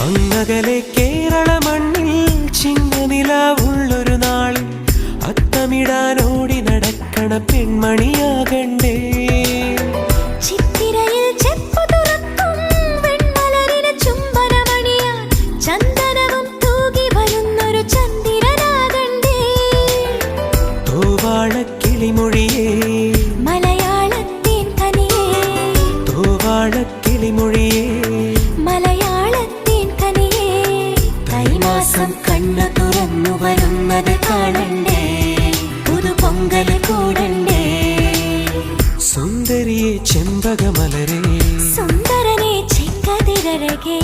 അങ്ങകലെ കേരള മണ്ണിൽ ചിങ്ങനിലാവുള്ളൊരു നാളിൽ അത്തമിടാനോടി നടക്കണ പെൺമണിയാകണ്ടേ. ചിത്തിരയിൽ ചെപ്പു തുറക്കും വെൺമലരിന് ചുംബനമണിയാൻ ചന്ദനവും തൂകി വരുന്നൊരു ചന്ദ്രനാകണ്ടേ. തോവാളക്കിളിമൊഴിയേ മലയാളത്തിൻ കനിയേ, തോവാളക്കിളിമൊഴിയേ മലയാളത്തിൻ കനിയേ. തൈമാസം കണ്ണു തുറന്നു വരുന്നത് കാണണ്ടേ, പുതുപൊങ്കല് കൂടണ്ടേ. സുന്ദരിയെ ചെമ്പകമലരേ, സുന്ദരനെ ചെങ്കതിരഴകേ.